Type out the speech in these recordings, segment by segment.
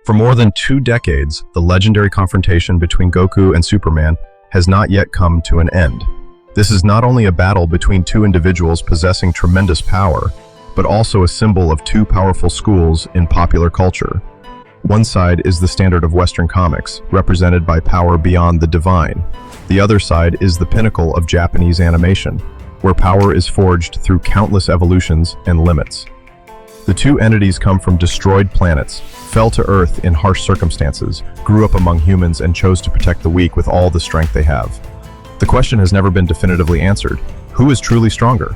For more than 2 decades, the legendary confrontation between Goku and Superman has not yet come to an end. This is not only a battle between two individuals possessing tremendous power, but also a symbol of two powerful schools in popular culture. One side is the standard of Western comics, represented by power beyond the divine. The other side is the pinnacle of Japanese animation, where power is forged through countless evolutions and limits. The two entities come from destroyed planets, fell to Earth in harsh circumstances, grew up among humans, and chose to protect the weak with all the strength they have. The question has never been definitively answered. Who is truly stronger?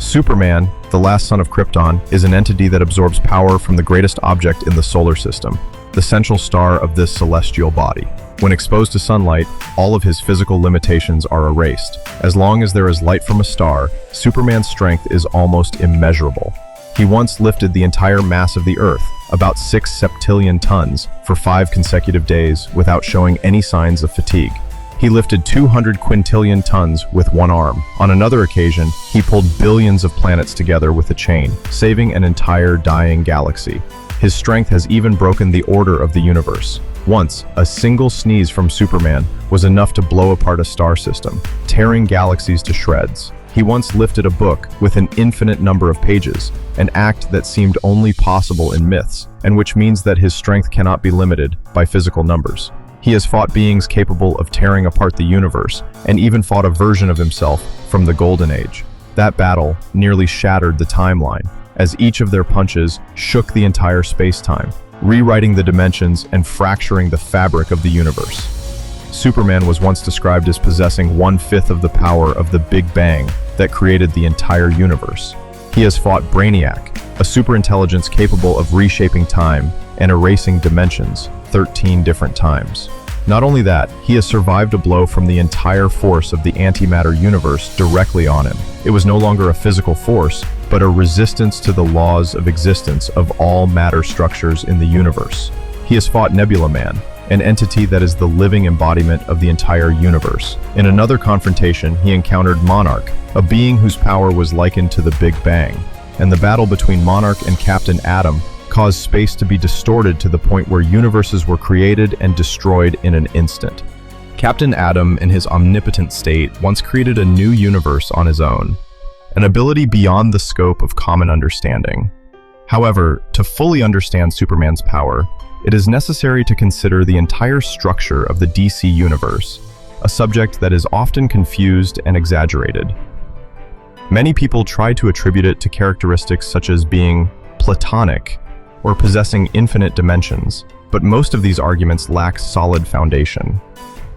Superman, the last son of Krypton, is an entity that absorbs power from the greatest object in the solar system, the central star of this celestial body. When exposed to sunlight, all of his physical limitations are erased. As long as there is light from a star, Superman's strength is almost immeasurable. He once lifted the entire mass of the Earth, about 6 septillion tons, for 5 consecutive days without showing any signs of fatigue. He lifted 200 quintillion tons with one arm. On another occasion, he pulled billions of planets together with a chain, saving an entire dying galaxy. His strength has even broken the order of the universe. Once, a single sneeze from Superman was enough to blow apart a star system, tearing galaxies to shreds. He once lifted a book with an infinite number of pages, an act that seemed only possible in myths, and which means that his strength cannot be limited by physical numbers. He has fought beings capable of tearing apart the universe, and even fought a version of himself from the Golden Age. That battle nearly shattered the timeline, as each of their punches shook the entire space-time, rewriting the dimensions and fracturing the fabric of the universe. Superman was once described as possessing 1/5 of the power of the Big Bang that created the entire universe. He has fought Brainiac, a superintelligence capable of reshaping time and erasing dimensions 13 different times. Not only that, he has survived a blow from the entire force of the antimatter universe directly on him. It was no longer a physical force, but a resistance to the laws of existence of all matter structures in the universe. He has fought Nebula Man, an entity that is the living embodiment of the entire universe. In another confrontation, he encountered Monarch, a being whose power was likened to the Big Bang, and the battle between Monarch and Captain Atom caused space to be distorted to the point where universes were created and destroyed in an instant. Captain Atom, in his omnipotent state, once created a new universe on his own, an ability beyond the scope of common understanding. However, to fully understand Superman's power, it is necessary to consider the entire structure of the DC universe, a subject that is often confused and exaggerated. Many people try to attribute it to characteristics such as being platonic or possessing infinite dimensions, but most of these arguments lack solid foundation.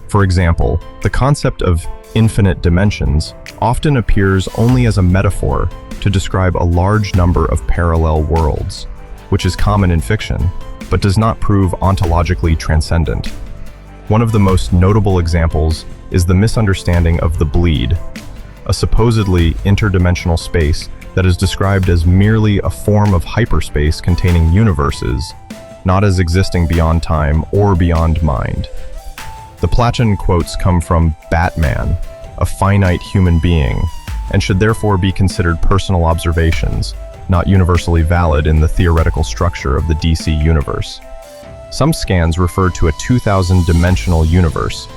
For example, the concept of infinite dimensions often appears only as a metaphor to describe a large number of parallel worlds, which is common in fiction, but does not prove ontologically transcendent. One of the most notable examples is the misunderstanding of the bleed, a supposedly interdimensional space that is described as merely a form of hyperspace containing universes, not as existing beyond time or beyond mind. The Platon quotes come from Batman, a finite human being, and should therefore be considered personal observations, not universally valid in the theoretical structure of the DC universe. Some scans refer to a 2,000-dimensional universe,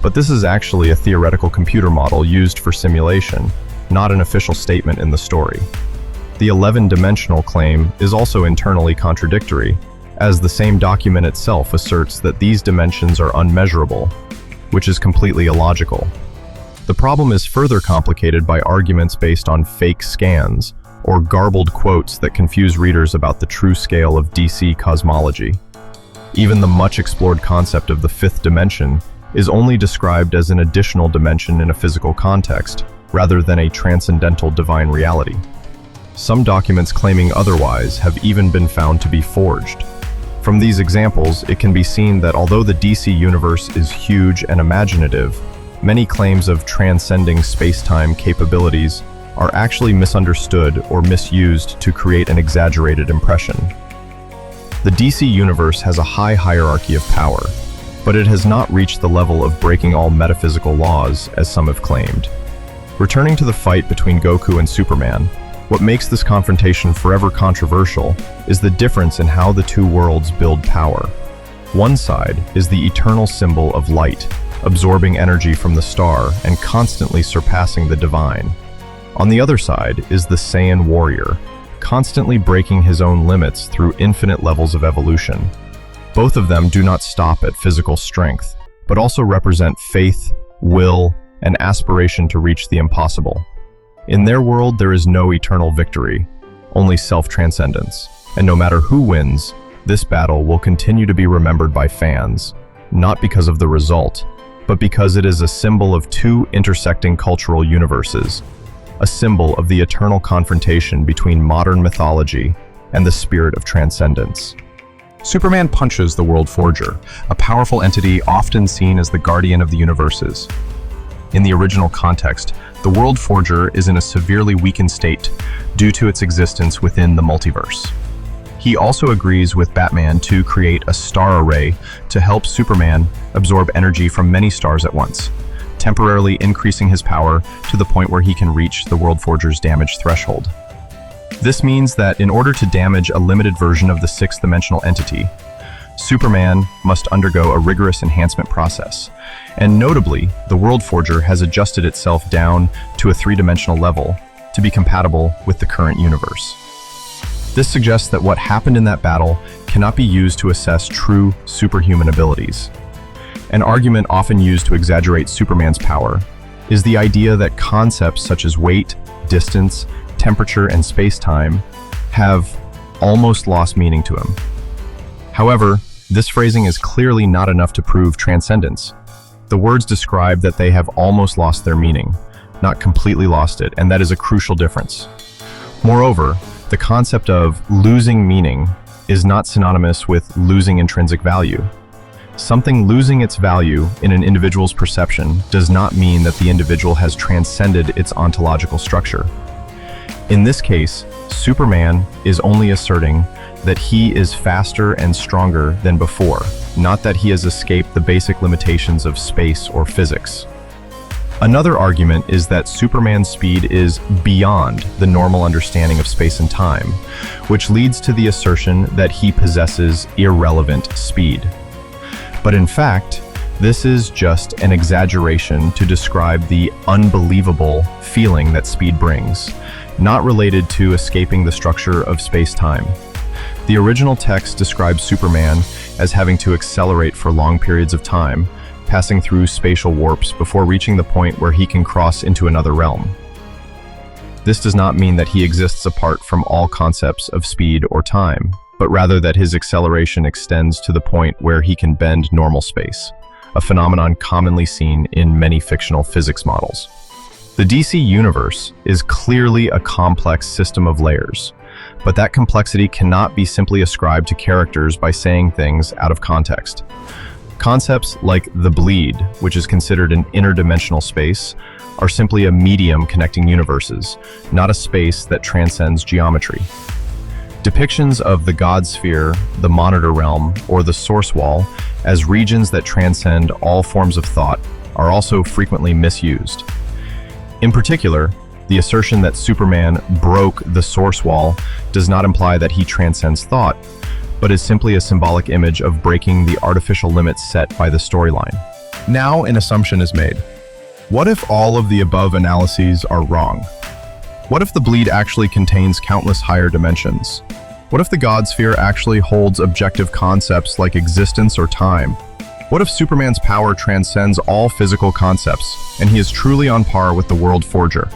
but this is actually a theoretical computer model used for simulation, not an official statement in the story. The 11-dimensional claim is also internally contradictory, as the same document itself asserts that these dimensions are unmeasurable, which is completely illogical. The problem is further complicated by arguments based on fake scans, or garbled quotes that confuse readers about the true scale of DC cosmology. Even the much-explored concept of the 5th dimension is only described as an additional dimension in a physical context, rather than a transcendental divine reality. Some documents claiming otherwise have even been found to be forged. From these examples, it can be seen that although the DC universe is huge and imaginative, many claims of transcending space-time capabilities are actually misunderstood or misused to create an exaggerated impression. The DC universe has a high hierarchy of power, but it has not reached the level of breaking all metaphysical laws, as some have claimed. Returning to the fight between Goku and Superman, What makes this confrontation forever controversial is the difference in how the two worlds build power. One side is the eternal symbol of light, absorbing energy from the star and constantly surpassing the divine. On the other side is the Saiyan warrior, constantly breaking his own limits through infinite levels of evolution. Both of them do not stop at physical strength, but also represent faith, will, and aspiration to reach the impossible. In their world, there is no eternal victory, only self-transcendence. And no matter who wins, this battle will continue to be remembered by fans, not because of the result, but because it is a symbol of two intersecting cultural universes, a symbol of the eternal confrontation between modern mythology and the spirit of transcendence. Superman punches the World Forger, a powerful entity often seen as the guardian of the universes. In the original context, the World Forger is in a severely weakened state due to its existence within the multiverse. He also agrees with Batman to create a star array to help Superman absorb energy from many stars at once, temporarily increasing his power to the point where he can reach the World Forger's damage threshold. This means that in order to damage a limited version of the sixth-dimensional entity, Superman must undergo a rigorous enhancement process. And notably, the World Forger has adjusted itself down to a three-dimensional level to be compatible with the current universe. This suggests that what happened in that battle cannot be used to assess true superhuman abilities. An argument often used to exaggerate Superman's power is the idea that concepts such as weight, distance, temperature, and space-time have almost lost meaning to him. However, this phrasing is clearly not enough to prove transcendence. The words describe that they have almost lost their meaning, not completely lost it, and that is a crucial difference. Moreover, the concept of losing meaning is not synonymous with losing intrinsic value. Something losing its value in an individual's perception does not mean that the individual has transcended its ontological structure. In this case, Superman is only asserting that he is faster and stronger than before, not that he has escaped the basic limitations of space or physics. Another argument is that Superman's speed is beyond the normal understanding of space and time, which leads to the assertion that he possesses irrelevant speed. But in fact, this is just an exaggeration to describe the unbelievable feeling that speed brings, not related to escaping the structure of space-time. The original text describes Superman as having to accelerate for long periods of time, passing through spatial warps before reaching the point where he can cross into another realm. This does not mean that he exists apart from all concepts of speed or time, but rather that his acceleration extends to the point where he can bend normal space, a phenomenon commonly seen in many fictional physics models. The DC universe is clearly a complex system of layers, but that complexity cannot be simply ascribed to characters by saying things out of context. Concepts like the bleed, which is considered an interdimensional space, are simply a medium connecting universes, not a space that transcends geometry. Depictions of the God Sphere, the Monitor Realm, or the Source Wall as regions that transcend all forms of thought are also frequently misused. In particular, the assertion that Superman broke the Source Wall does not imply that he transcends thought, but is simply a symbolic image of breaking the artificial limits set by the storyline. Now an assumption is made. What if all of the above analyses are wrong? What if the bleed actually contains countless higher dimensions? What if the God Sphere actually holds objective concepts like existence or time? What if Superman's power transcends all physical concepts, and he is truly on par with the World Forger?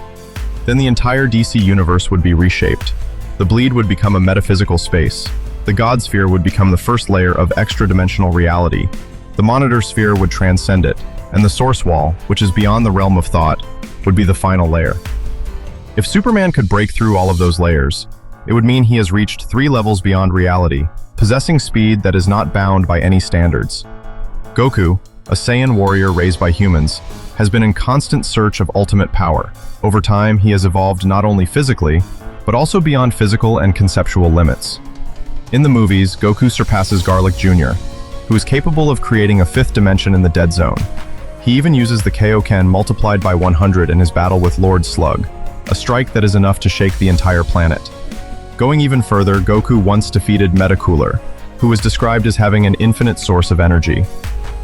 Then the entire DC universe would be reshaped. The bleed would become a metaphysical space. The God Sphere would become the first layer of extra-dimensional reality. The Monitor Sphere would transcend it, and the Source Wall, which is beyond the realm of thought, would be the final layer. If Superman could break through all of those layers, it would mean he has reached 3 levels beyond reality, possessing speed that is not bound by any standards. Goku, a Saiyan warrior raised by humans, has been in constant search of ultimate power. Over time, he has evolved not only physically, but also beyond physical and conceptual limits. In the movies, Goku surpasses Garlic Jr., who is capable of creating a 5th dimension in the Dead Zone. He even uses the Kaioken multiplied by 100 in his battle with Lord Slug, a strike that is enough to shake the entire planet. Going even further, Goku once defeated Metacooler, who was described as having an infinite source of energy.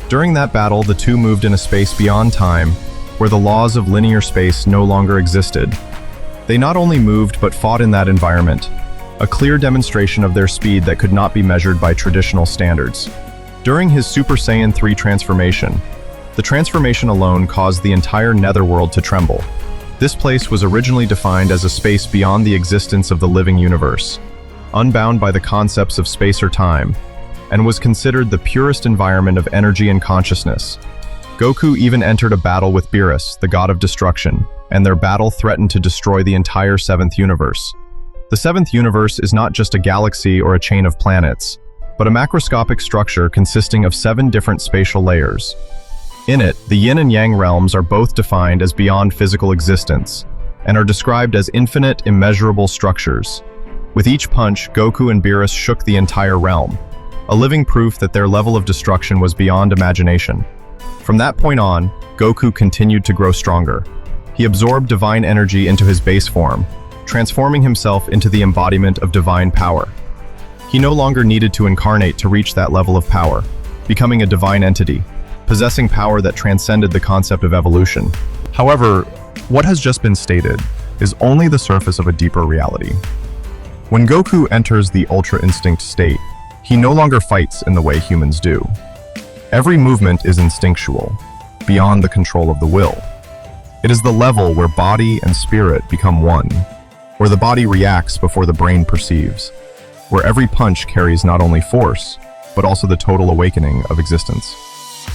During that battle, the two moved in a space beyond time, where the laws of linear space no longer existed. They not only moved but fought in that environment, a clear demonstration of their speed that could not be measured by traditional standards. During his Super Saiyan 3 transformation, the transformation alone caused the entire netherworld to tremble. This place was originally defined as a space beyond the existence of the living universe, unbound by the concepts of space or time, and was considered the purest environment of energy and consciousness. Goku even entered a battle with Beerus, the god of destruction, and their battle threatened to destroy the entire seventh universe. The seventh universe is not just a galaxy or a chain of planets, but a macroscopic structure consisting of 7 different spatial layers. In it, the yin and yang realms are both defined as beyond physical existence, and are described as infinite, immeasurable structures. With each punch, Goku and Beerus shook the entire realm, a living proof that their level of destruction was beyond imagination. From that point on, Goku continued to grow stronger. He absorbed divine energy into his base form, transforming himself into the embodiment of divine power. He no longer needed to incarnate to reach that level of power, becoming a divine entity, possessing power that transcended the concept of evolution. However, what has just been stated is only the surface of a deeper reality. When Goku enters the Ultra Instinct state, he no longer fights in the way humans do. Every movement is instinctual, beyond the control of the will. It is the level where body and spirit become one, where the body reacts before the brain perceives, where every punch carries not only force, but also the total awakening of existence.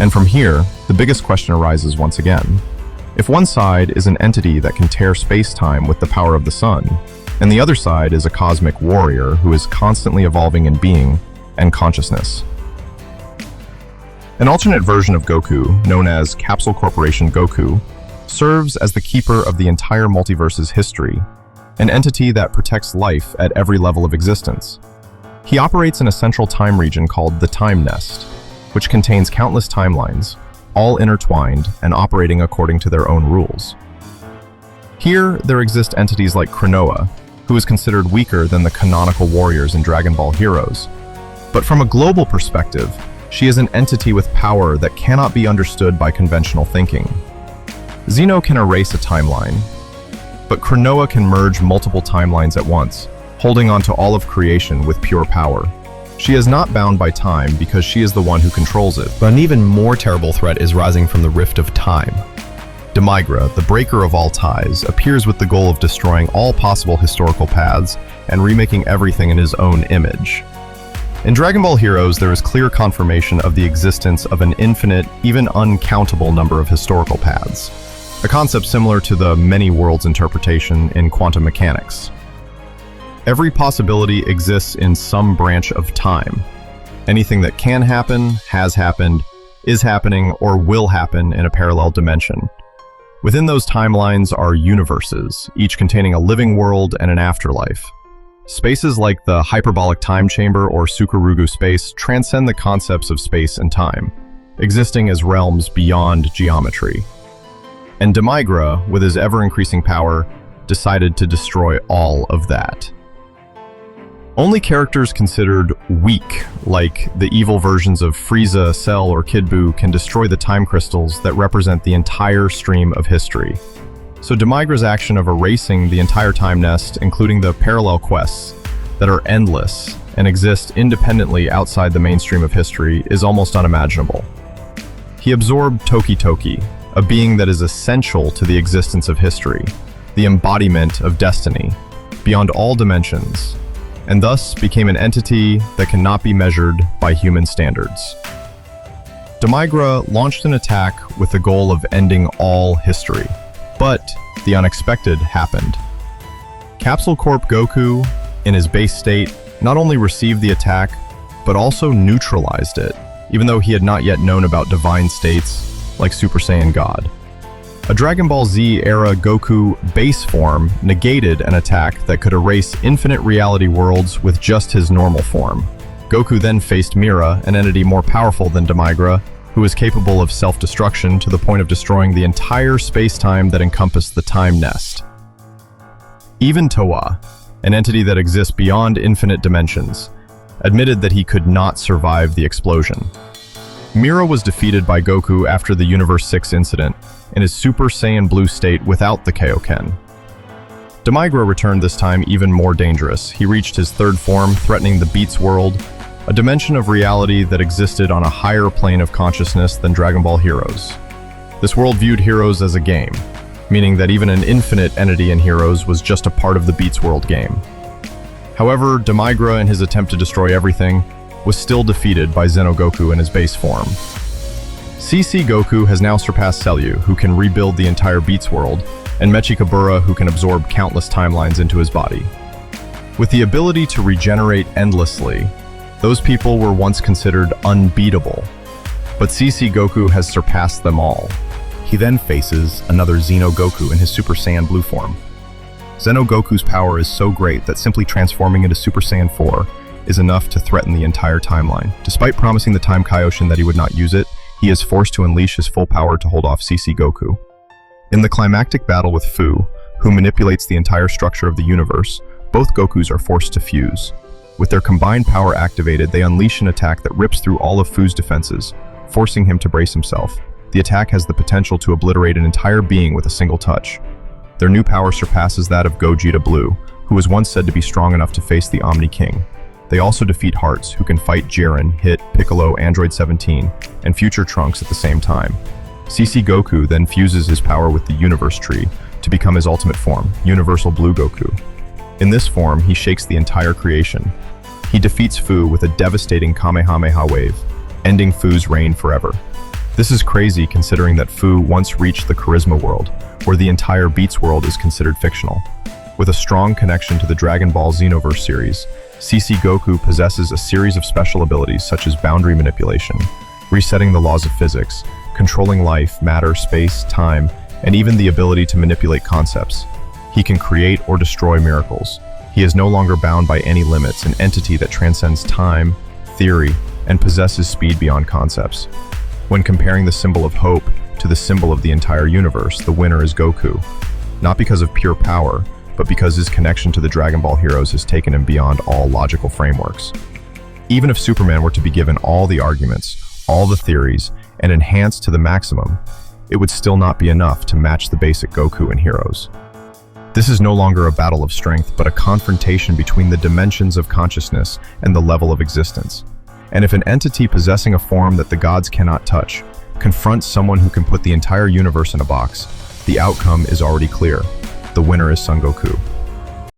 And from here, the biggest question arises once again. If one side is an entity that can tear space-time with the power of the sun, and the other side is a cosmic warrior who is constantly evolving in being and consciousness. An alternate version of Goku, known as Capsule Corporation Goku, serves as the keeper of the entire multiverse's history, an entity that protects life at every level of existence. He operates in a central time region called the Time Nest, which contains countless timelines, all intertwined and operating according to their own rules. Here, there exist entities like Krinoa, who is considered weaker than the canonical warriors in Dragon Ball Heroes. But from a global perspective, she is an entity with power that cannot be understood by conventional thinking. Zeno can erase a timeline, but Krinoa can merge multiple timelines at once, holding on to all of creation with pure power. She is not bound by time because she is the one who controls it. But an even more terrible threat is rising from the rift of time. Demigra, the breaker of all ties, appears with the goal of destroying all possible historical paths and remaking everything in his own image. In Dragon Ball Heroes, there is clear confirmation of the existence of an infinite, even uncountable number of historical paths, a concept similar to the many worlds interpretation in quantum mechanics. Every possibility exists in some branch of time. Anything that can happen, has happened, is happening, or will happen in a parallel dimension. Within those timelines are universes, each containing a living world and an afterlife. Spaces like the hyperbolic time chamber or Sukarugu space transcend the concepts of space and time, existing as realms beyond geometry. And Demigra, with his ever-increasing power, decided to destroy all of that. Only characters considered weak, like the evil versions of Frieza, Cell, or Kid Buu, can destroy the time crystals that represent the entire stream of history. So Demigra's action of erasing the entire time nest, including the parallel quests that are endless and exist independently outside the mainstream of history, is almost unimaginable. He absorbed Toki Toki, a being that is essential to the existence of history, the embodiment of destiny, beyond all dimensions, and thus became an entity that cannot be measured by human standards. Demigra launched an attack with the goal of ending all history, but the unexpected happened. Capsule Corp Goku, in his base state, not only received the attack, but also neutralized it, even though he had not yet known about divine states like Super Saiyan God. A Dragon Ball Z era Goku base form negated an attack that could erase infinite reality worlds with just his normal form. Goku then faced Mira, an entity more powerful than Demigra, who is capable of self-destruction to the point of destroying the entire space-time that encompassed the Time Nest. Even Towa, an entity that exists beyond infinite dimensions, admitted that he could not survive the explosion. Mira was defeated by Goku after the Universe 6 incident in his Super Saiyan Blue state without the Kaioken. Demigra returned this time even more dangerous. He reached his third form, threatening the Beats world, a dimension of reality that existed on a higher plane of consciousness than Dragon Ball Heroes. This world viewed Heroes as a game, meaning that even an infinite entity in Heroes was just a part of the Beats world game. However, Demigra, in his attempt to destroy everything, was still defeated by Xenogoku in his base form. CC Goku has now surpassed Celyu, who can rebuild the entire Beats world, and Mechikabura, who can absorb countless timelines into his body. With the ability to regenerate endlessly, those people were once considered unbeatable, but CC Goku has surpassed them all. He then faces another Xenogoku in his Super Saiyan Blue form. Xenogoku's power is so great that simply transforming into Super Saiyan 4 is enough to threaten the entire timeline. Despite promising the Time Kaioshin that he would not use it, he is forced to unleash his full power to hold off CC Goku. In the climactic battle with Fu, who manipulates the entire structure of the universe, both Gokus are forced to fuse. With their combined power activated, they unleash an attack that rips through all of Fu's defenses, forcing him to brace himself. The attack has the potential to obliterate an entire being with a single touch. Their new power surpasses that of Gogeta Blue, who was once said to be strong enough to face the Omni King. They also defeat Hearts, who can fight Jiren, Hit, Piccolo, Android 17, and future Trunks at the same time. CC Goku then fuses his power with the Universe Tree to become his ultimate form, Universal Blue Goku. In this form, he shakes the entire creation. He defeats Fu with a devastating Kamehameha wave, ending Fu's reign forever. This is crazy considering that Fu once reached the Charisma world, where the entire Beats world is considered fictional. With a strong connection to the Dragon Ball Xenoverse series, CC Goku possesses a series of special abilities such as boundary manipulation, resetting the laws of physics, controlling life, matter, space, time, and even the ability to manipulate concepts. He can create or destroy miracles. He is no longer bound by any limits, an entity that transcends time, theory, and possesses speed beyond concepts. When comparing the symbol of hope to the symbol of the entire universe, the winner is Goku. Not because of pure power, but because his connection to the Dragon Ball heroes has taken him beyond all logical frameworks. Even if Superman were to be given all the arguments, all the theories, and enhanced to the maximum, it would still not be enough to match the basic Goku and Heroes. This is no longer a battle of strength, but a confrontation between the dimensions of consciousness and the level of existence. And if an entity possessing a form that the gods cannot touch confronts someone who can put the entire universe in a box, the outcome is already clear. The winner is Son Goku.